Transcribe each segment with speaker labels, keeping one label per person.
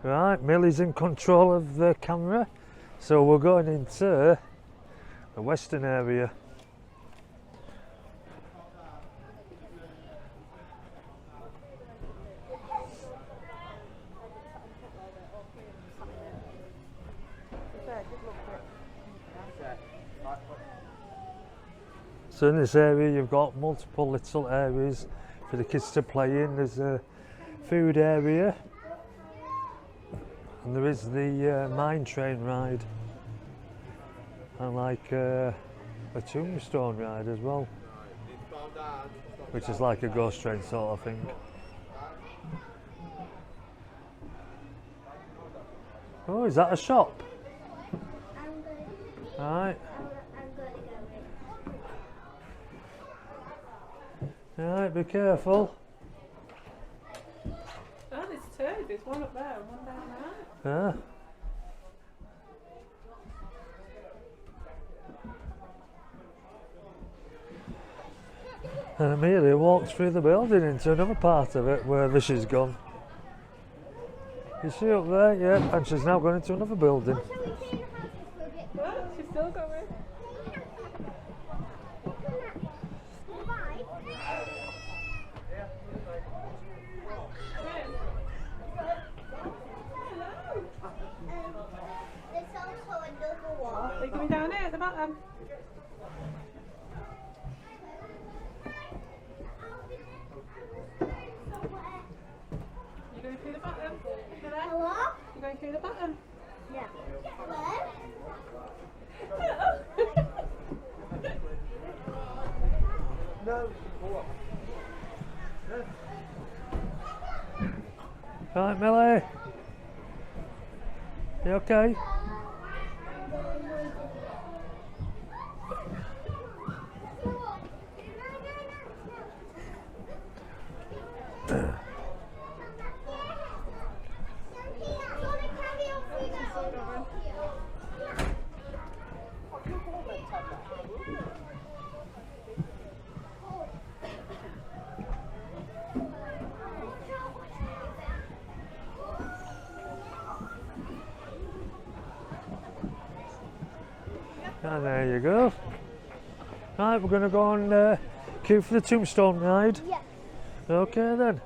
Speaker 1: Right, Millie's in control of the camera, so we're going into the western area. So in this area you've got multiple little areas for the kids to play in. There's a food area and there is the mine train ride and like a tombstone ride as well, which is like a ghost train sort of thing. Oh, is that a shop? Right. Right, be careful.
Speaker 2: Oh, there's two. There's one up there and one down there.
Speaker 1: Yeah. And Amelia walked through the building into another part of it where Vishy's gone. You see up there? Yeah, and she's now gone into another building.
Speaker 2: Well, she's still going. Are you going down here at the bottom? You going through the bottom?
Speaker 3: Hello?
Speaker 2: You going through the bottom?
Speaker 3: Yeah. Hello?
Speaker 1: Right, Millie? You okay? And there you go. Right, we're going to go and queue for the tombstone ride.
Speaker 3: Yeah.
Speaker 1: Okay then.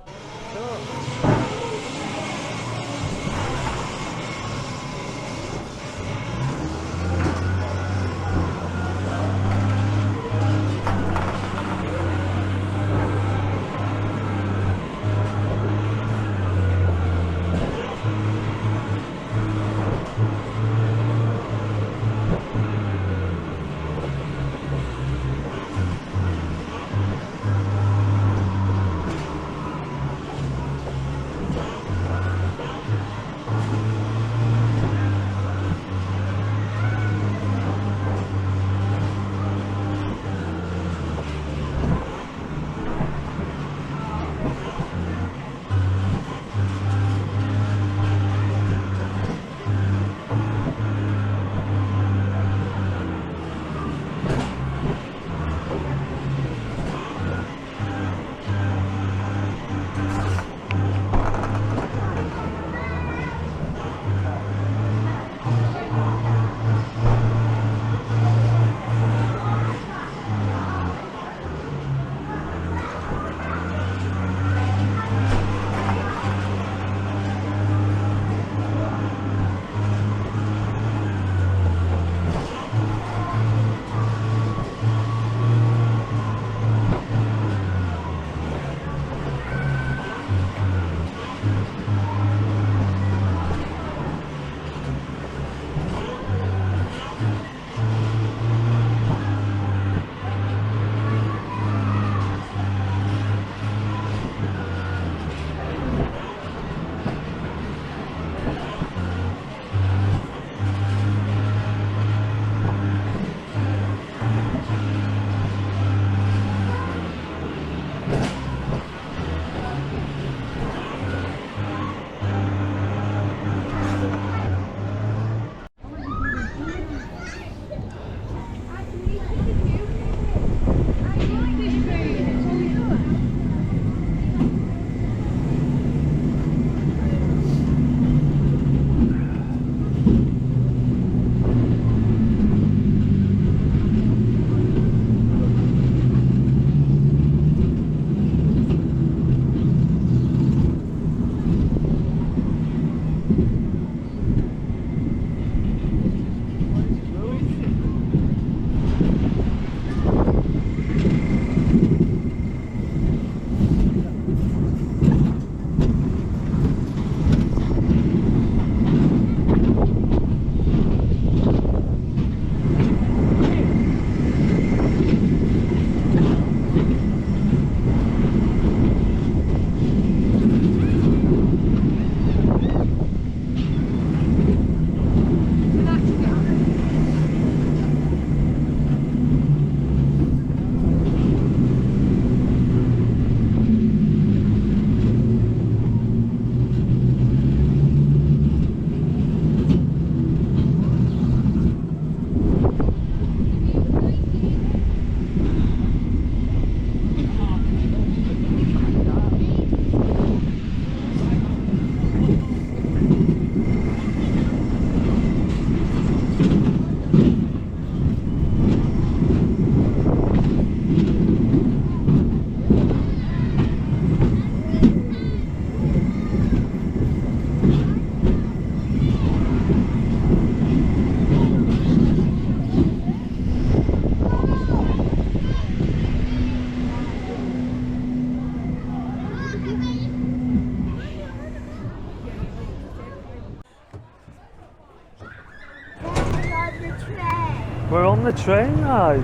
Speaker 1: We're on the train ride.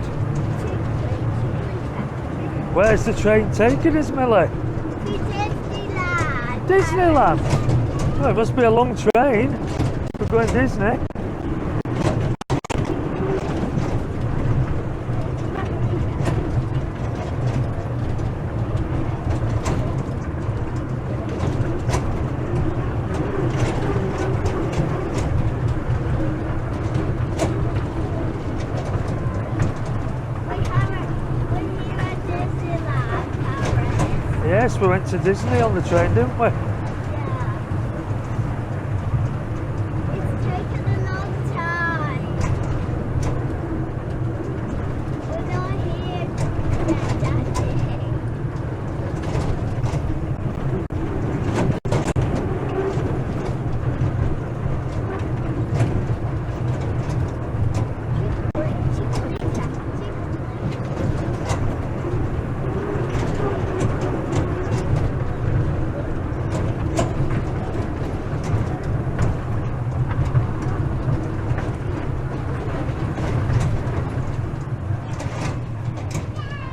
Speaker 1: Where's the train taking us, Millie?
Speaker 3: To Disneyland.
Speaker 1: Disneyland. Well, it must be a long train. We're going Disney. Yes, we went to Disney on the train, didn't we?
Speaker 3: Yeah. It's taken a long time. We're not here yet, Daddy.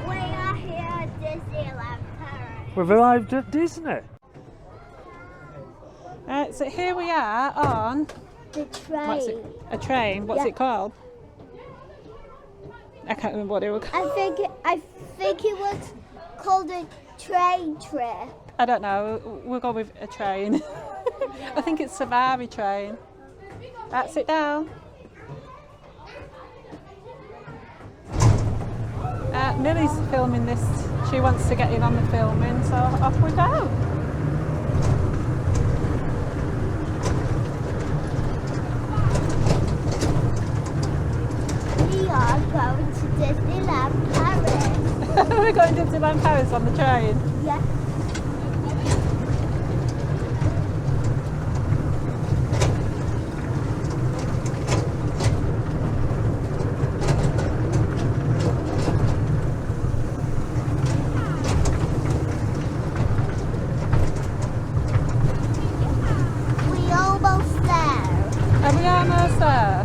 Speaker 3: We are here at Disneyland Paris.
Speaker 1: We've arrived at Disney.
Speaker 2: So here we are on
Speaker 3: The
Speaker 2: what's
Speaker 3: train.
Speaker 2: it? A train. What's
Speaker 3: Yeah.
Speaker 2: it called? I can't remember what it was called.
Speaker 3: I think it was called a train trip.
Speaker 2: I don't know. We'll go with a train. I think it's Safari train. Sit down. Millie's filming this. She wants to get in on the filming, so off we go.
Speaker 3: We are going to Disneyland Paris.
Speaker 2: We're going to Disneyland Paris on the train.
Speaker 3: Yeah. We almost there.
Speaker 2: Are we almost there?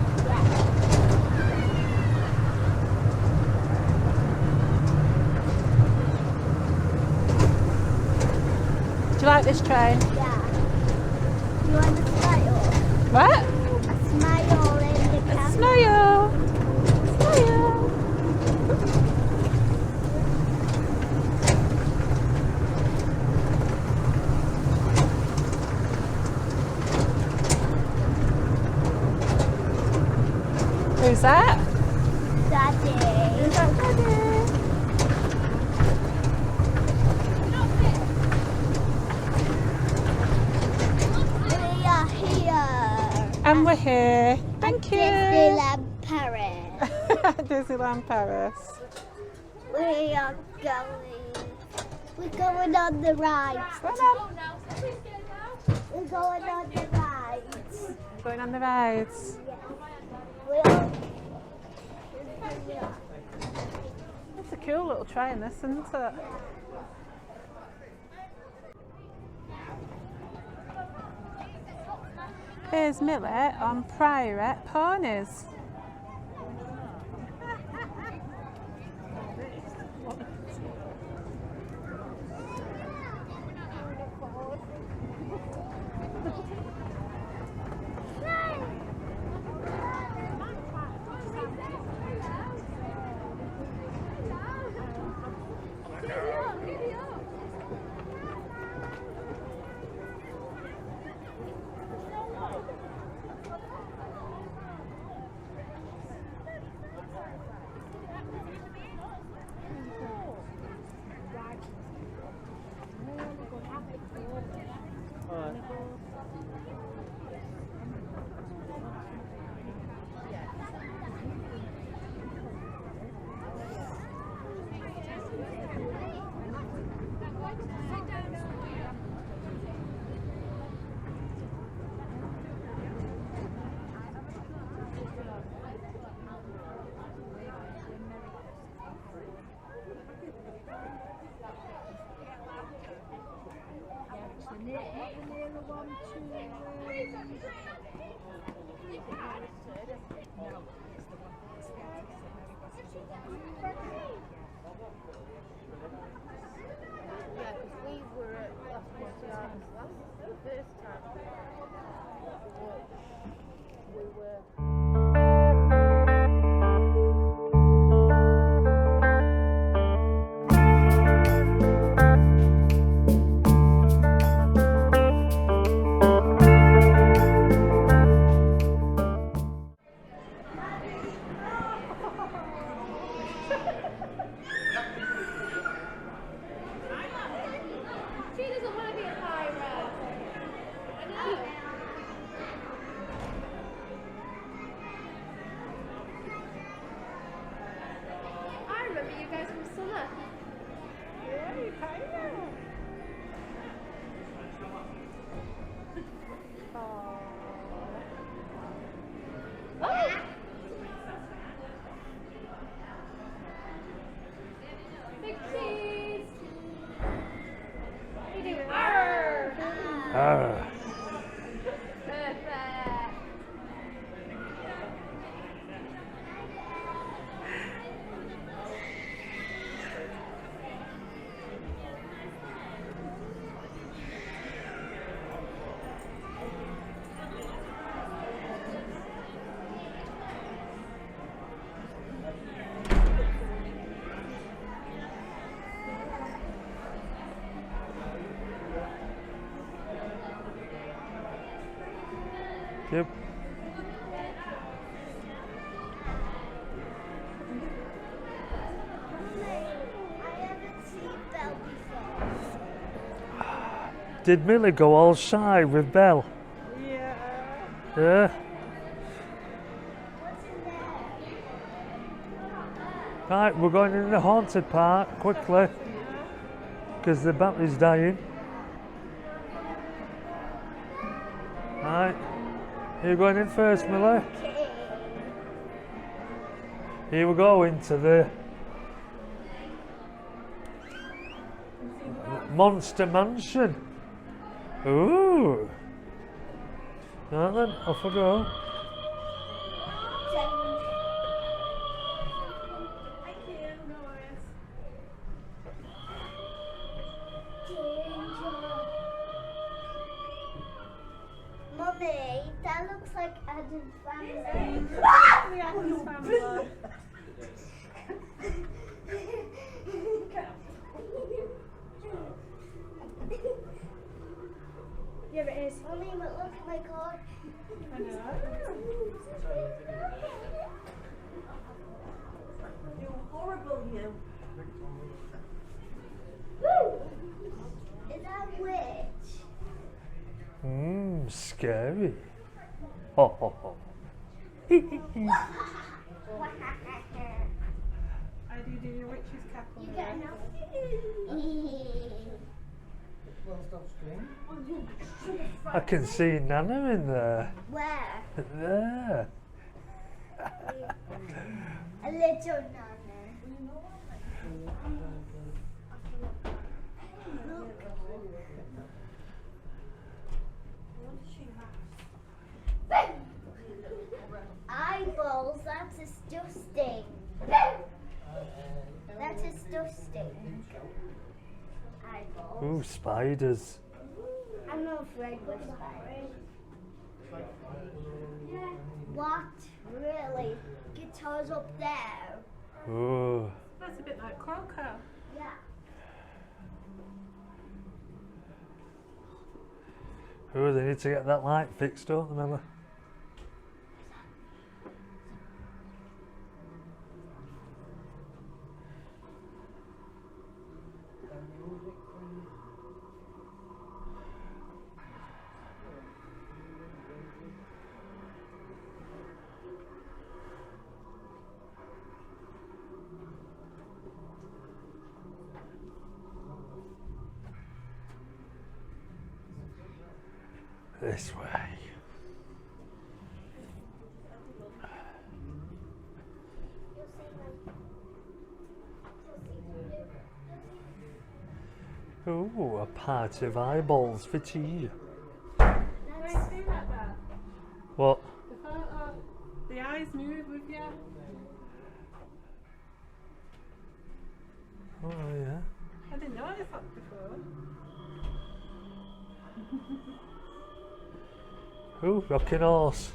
Speaker 2: Do you like this train?
Speaker 3: Yeah. You want a smile?
Speaker 2: What?
Speaker 3: A smile in the camera.
Speaker 2: Smile! Smile! Who's that?
Speaker 3: Daddy.
Speaker 2: Is that Daddy?
Speaker 3: We are here.
Speaker 2: And we're here. Thank you.
Speaker 3: Disneyland Paris.
Speaker 2: Disneyland Paris.
Speaker 3: We are going. We're going on the rides.
Speaker 2: Go on.
Speaker 3: We're going on the rides.
Speaker 2: Going on the rides.
Speaker 3: We're
Speaker 2: It's a cool little train, this, isn't it? Here's Millie on Priory Ponies.
Speaker 3: Yeah, because we were at the first time. We were.
Speaker 4: She doesn't want to be a pirate. I know. I remember you guys from summer.
Speaker 2: Yeah, you pirate.
Speaker 4: Oh! Big cheese! What do you do? Arr!
Speaker 1: Ah.
Speaker 4: Perfect.
Speaker 1: Yep.
Speaker 3: I haven't seen Belle before.
Speaker 1: Did Millie go all shy with Belle?
Speaker 2: Yeah.
Speaker 1: Yeah.
Speaker 3: What's in there?
Speaker 1: Right, we're going in the haunted part quickly because the battery's dying. Right, you're going in first, Millie.
Speaker 3: Okay.
Speaker 1: Here we go into the Monster Mansion. Ooh. Right then, off we go.
Speaker 4: Thank you, no worries.
Speaker 3: Mummy, that looks like Adam's family.
Speaker 2: The Atkins family.
Speaker 4: Yeah, but it is.
Speaker 3: Mummy, but look at my car.
Speaker 2: I know.
Speaker 4: You're horrible, you.
Speaker 3: Is that a witch?
Speaker 1: Scary. Ho ho ho.
Speaker 2: I do your witch's cap on
Speaker 3: You
Speaker 2: there.
Speaker 3: get enough?
Speaker 1: I can see Nana in there.
Speaker 3: Where?
Speaker 1: There.
Speaker 3: A little nana. Eyeballs, that's disgusting. That's disgusting. Eyeballs.
Speaker 1: Ooh, spiders.
Speaker 3: I'm not afraid of spiders. What? Really? Guitars up there?
Speaker 1: Ooh.
Speaker 2: That's a bit like Croco.
Speaker 3: Yeah.
Speaker 1: Ooh, they need to get that light fixed, don't they, Miller? This way. Ooh, a party of eyeballs for tea.
Speaker 2: Wait, see like that?
Speaker 1: What?
Speaker 2: The photo, the eyes move with you.
Speaker 1: Ooh, rocking horse.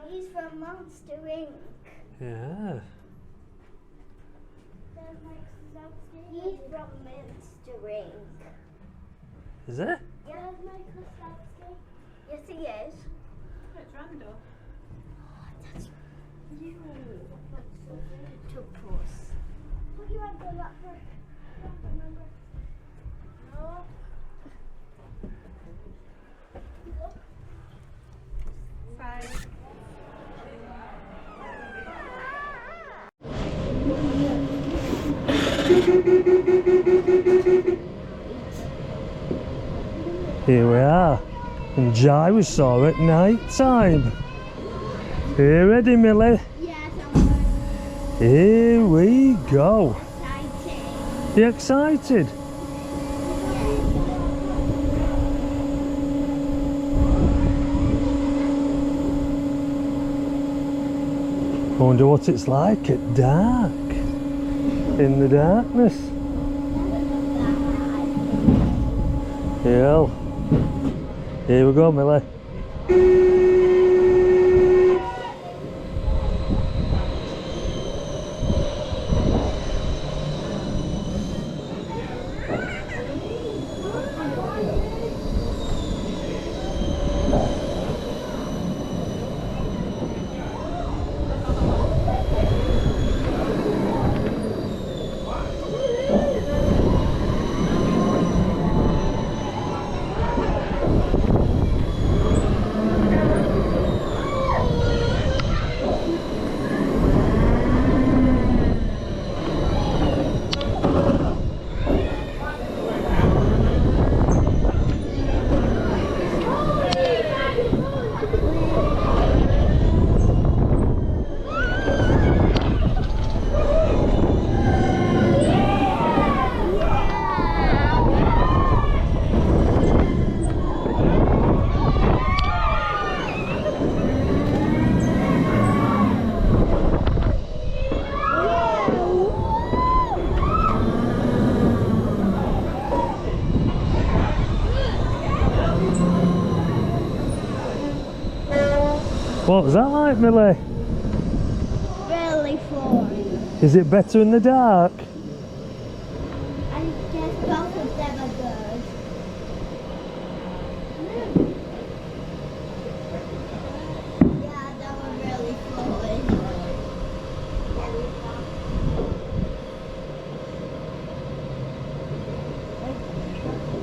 Speaker 3: He's from Monster Inc.
Speaker 1: Yeah.
Speaker 3: He's from Monster Inc.
Speaker 1: Is it?
Speaker 3: Yeah, Michael Sapsky. Yes, he is.
Speaker 2: It's Randall.
Speaker 3: That's you. Octopus. Put your hand on that for. Remember? No.
Speaker 2: Five.
Speaker 1: Here we are. And Jai we saw at night time. You ready, Millie?
Speaker 3: Yes, I'm
Speaker 1: Here we go.
Speaker 3: excited.
Speaker 1: You excited? I wonder what it's like at dark. In the darkness. Yeah. Here we go, Millie. What was that like, Millie?
Speaker 3: Really fun.
Speaker 1: Is it better in the dark?
Speaker 3: I guess both of them are good. Yeah, that was really fun.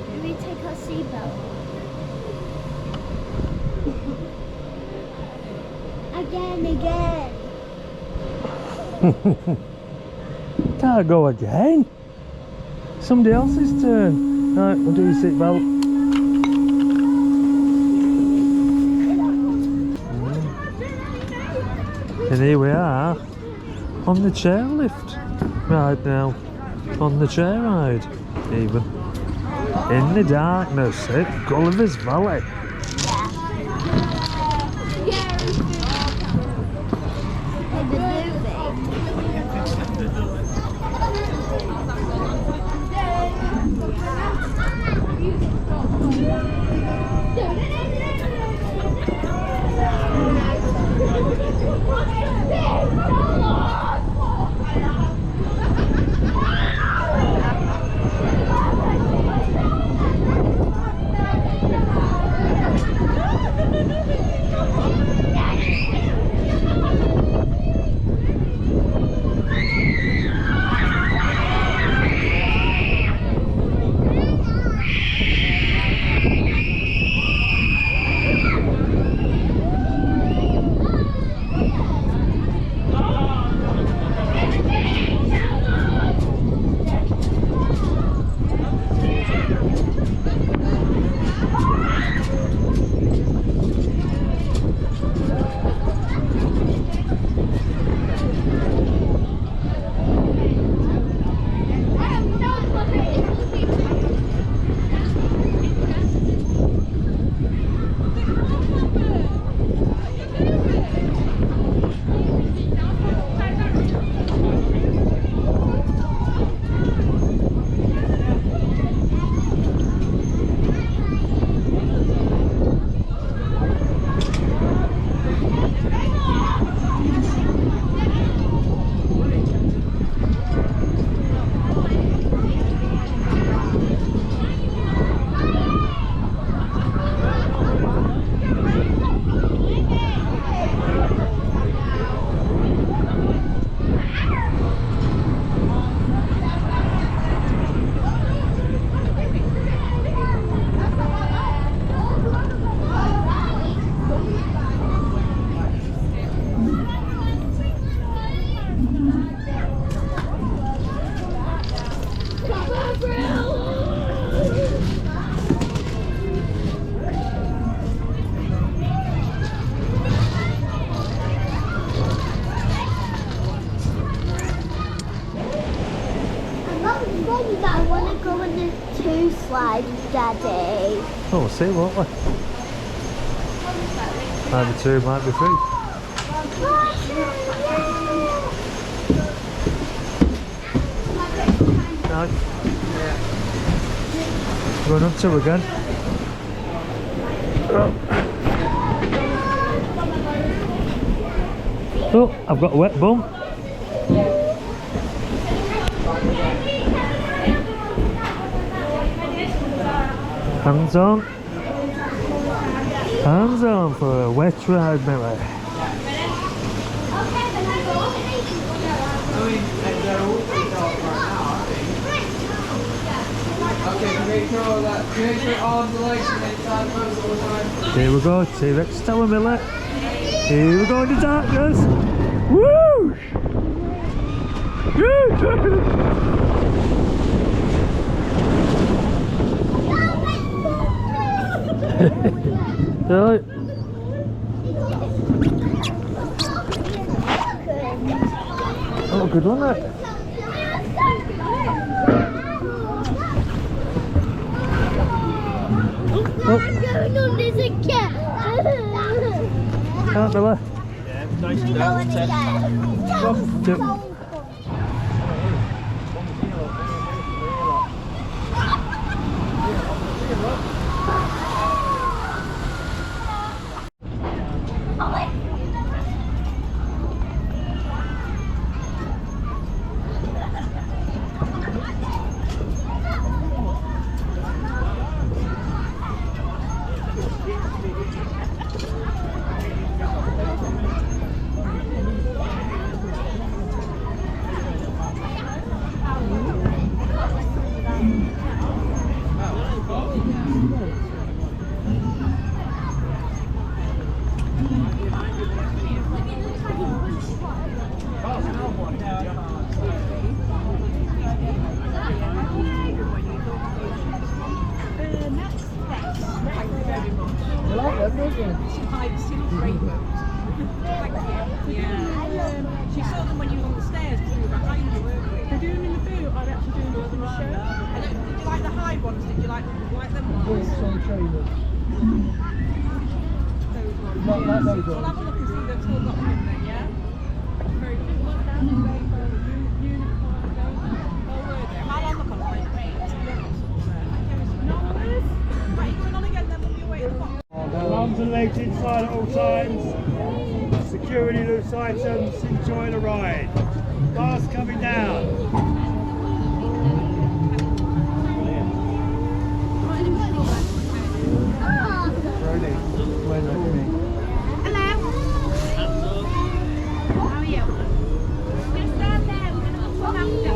Speaker 3: Let me take our seatbelt. Again.
Speaker 1: Can't go again. Somebody else's turn. Right, we'll do your seatbelt. And here we are on the chairlift right now. On the chair ride, even. In the darkness at Gulliver's Valley.
Speaker 3: ride, Daddy.
Speaker 1: Oh, we'll see, won't we? Might be 2, might be 3. No. Going up 2 again. Oh, I've got a wet bum. Hands on. Hands on for a wet ride, Millie. Here we go, T-Rex Tower, Millie. Here we go in the darkness. Woo! Right. Oh, good one, that.
Speaker 3: I'm going on this again.
Speaker 1: Can't Miller.
Speaker 3: Going again.
Speaker 5: She saw them when you were on the stairs because we were behind you, weren't we? They're doing them in the boot. Are they actually doing them in the show? Did you like the high ones? Did you like them ones? Those ones. We'll have a look and see if they've still got them in there, yeah? Very good. Look down the rainbow, unicorn, oh, were they? How long look on it? No, right, you're going on again then, we'll be away at the bottom.
Speaker 6: Arms and legs inside at all times. Security loose items. Enjoy the ride. Bars coming down.
Speaker 4: How are you? We're going to stand there. We're going to come after.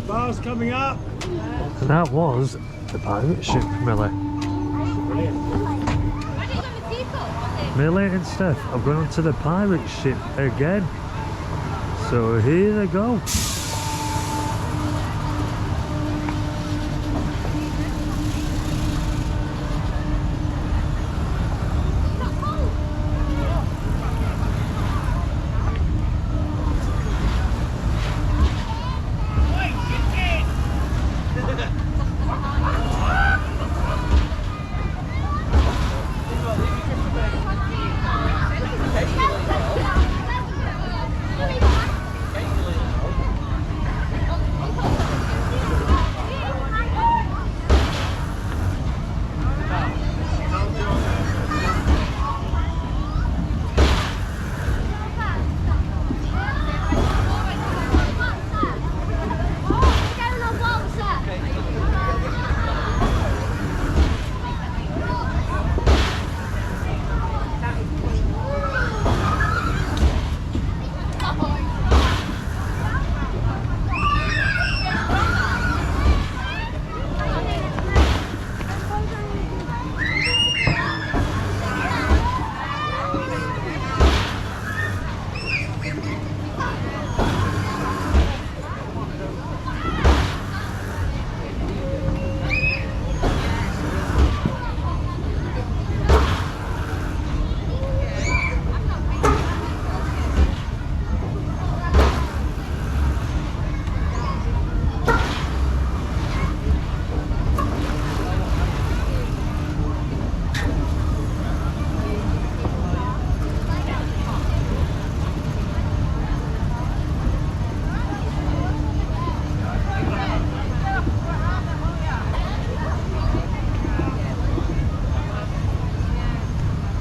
Speaker 6: Bars coming up.
Speaker 1: And that was the pirate ship, Millie.
Speaker 4: Why did you go with Diesel?
Speaker 1: Millie and Steph have gone onto the pirate ship again. So here they go.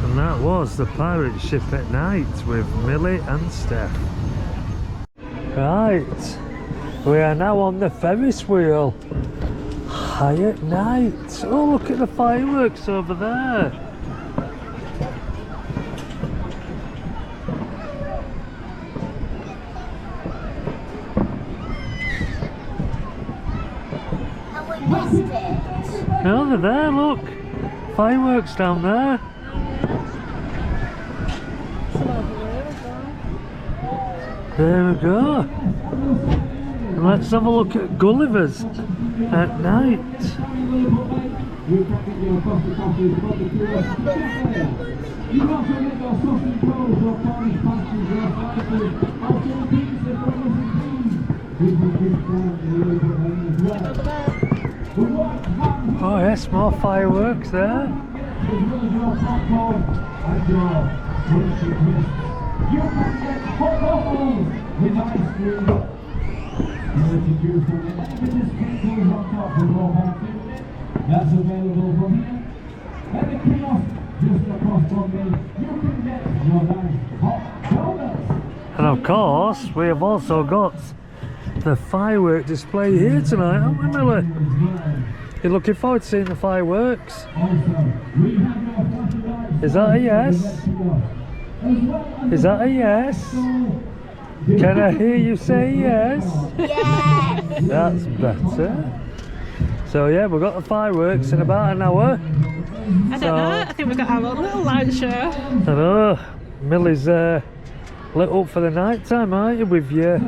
Speaker 1: And that was the pirate ship at night with Millie and Steph. Right, we are now on the Ferris wheel. High at night. Oh, look at the fireworks over there.
Speaker 3: And we missed it.
Speaker 1: No, they're there, look. Fireworks down there. There we go. And let's have a look at Gulliver's at night. Oh yes, more fireworks there.
Speaker 6: You can get hot waffles with ice cream. That's available from here. At the kiosk just across from me, you can get your nice hot donuts.
Speaker 1: And of course, we have also got the firework display here tonight, aren't we, Millie? You're looking forward to seeing the fireworks? Is that a yes? Is that a yes? Can I hear you say yes?
Speaker 3: Yes.
Speaker 1: That's better. So yeah, we've got the fireworks in about an hour.
Speaker 2: I don't know, I think we've got our own little light show.
Speaker 1: I know. Millie's lit up for the night time, aren't you, with your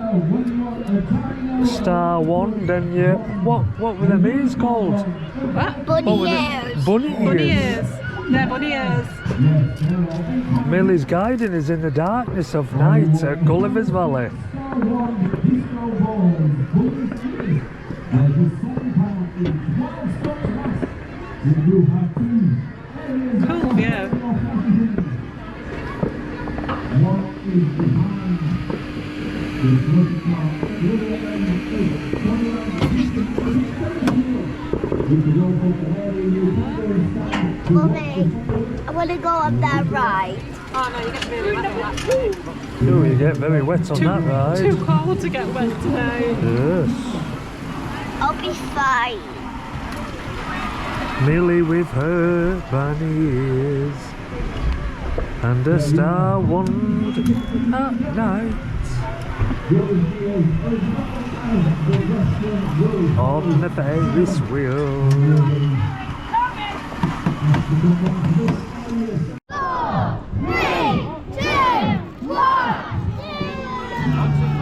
Speaker 1: star wand and your what were them ears called?
Speaker 2: What?
Speaker 3: Bunny ears.
Speaker 1: Bunny ears.
Speaker 2: Bunny ears. They're bunny ears.
Speaker 1: Millie's guiding us in the darkness of night at Gulliver's Valley.
Speaker 2: Cool view.
Speaker 3: Mummy, I want to go on that ride.
Speaker 2: Oh no, you get really wet on that ride.
Speaker 1: Oh, you get very wet on that ride.
Speaker 2: Too cold to get wet today.
Speaker 1: Yes.
Speaker 3: I'll be fine.
Speaker 1: Millie with her bunny ears and a star wand at night on the Ferris wheel.
Speaker 3: That's cool.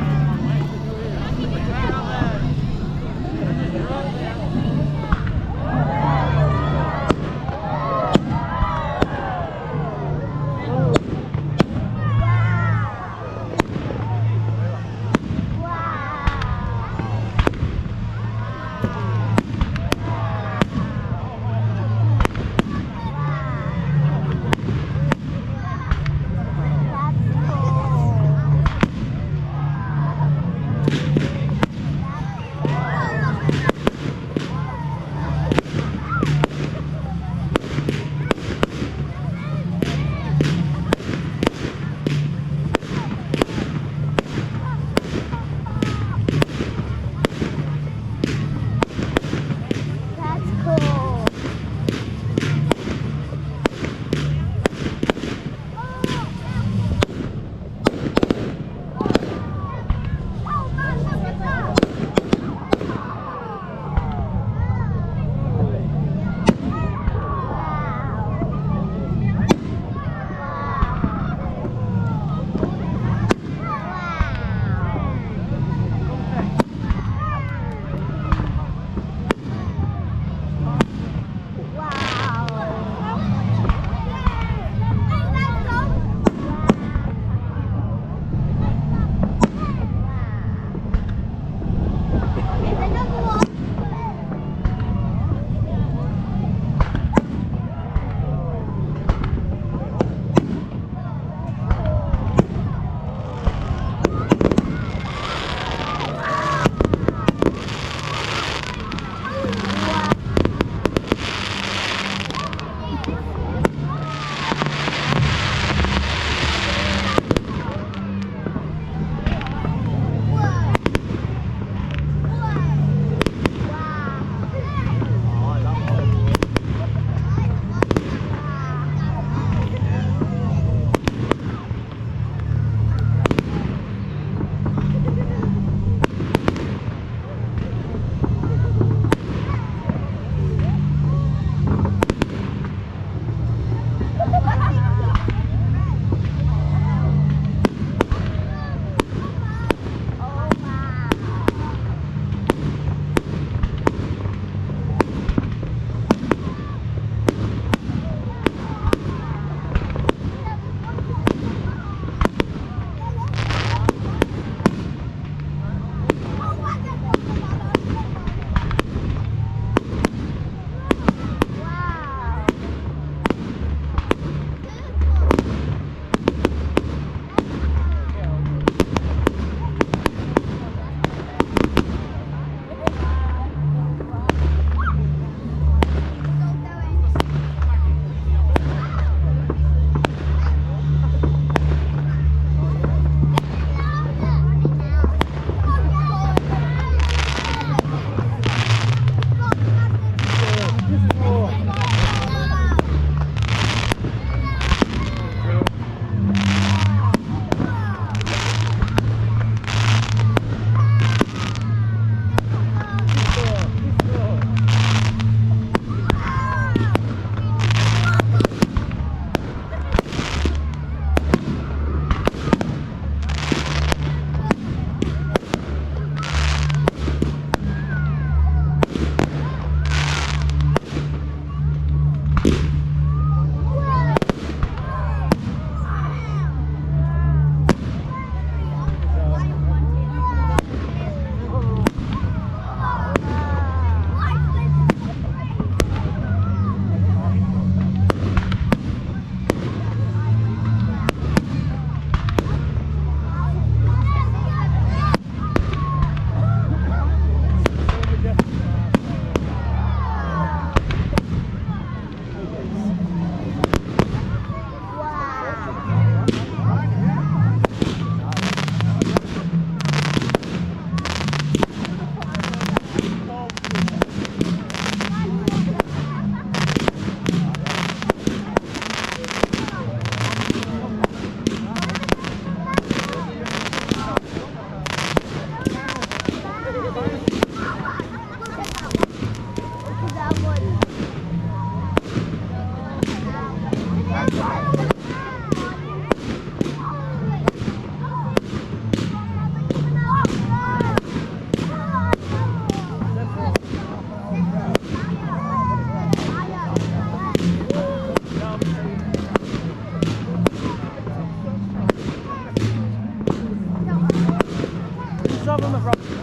Speaker 7: Let's have them at Rob.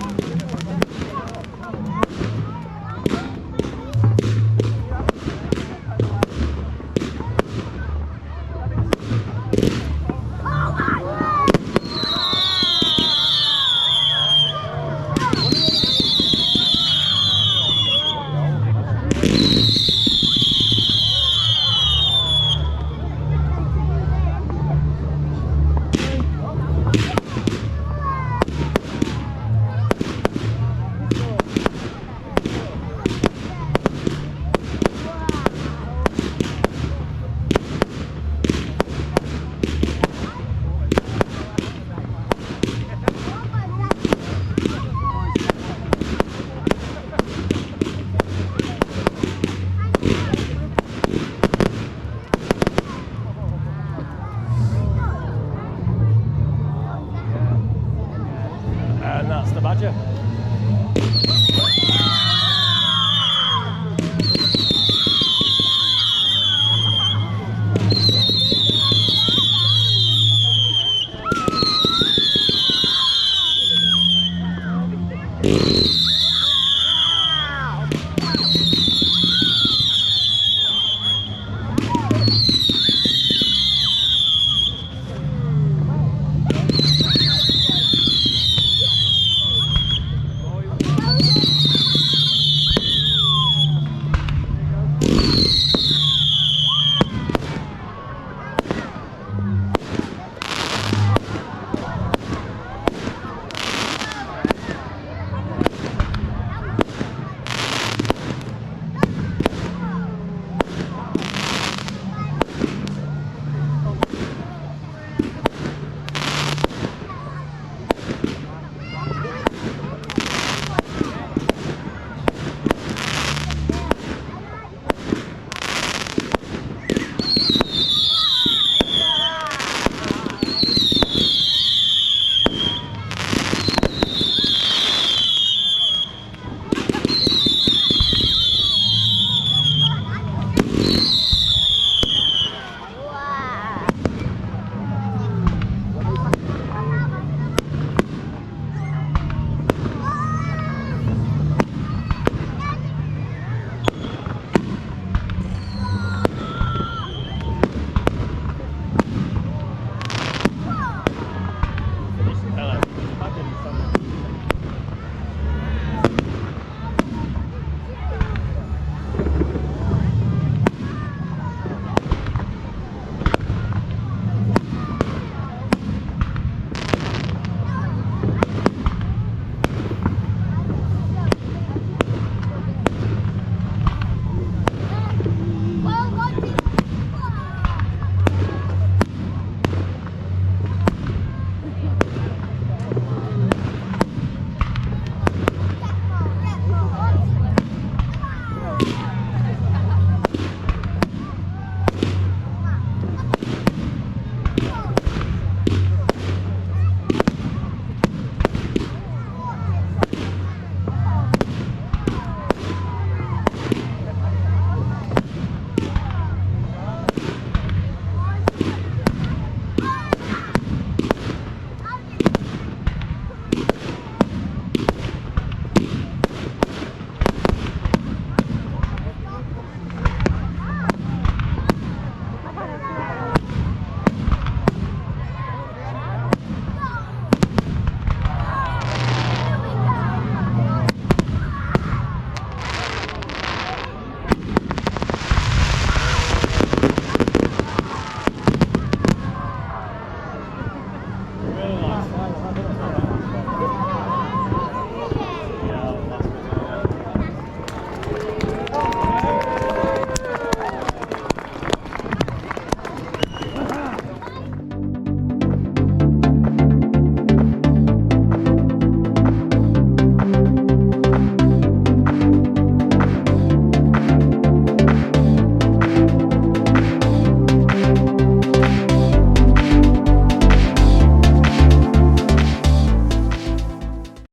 Speaker 7: And that's the Badger.
Speaker 6: Yeah.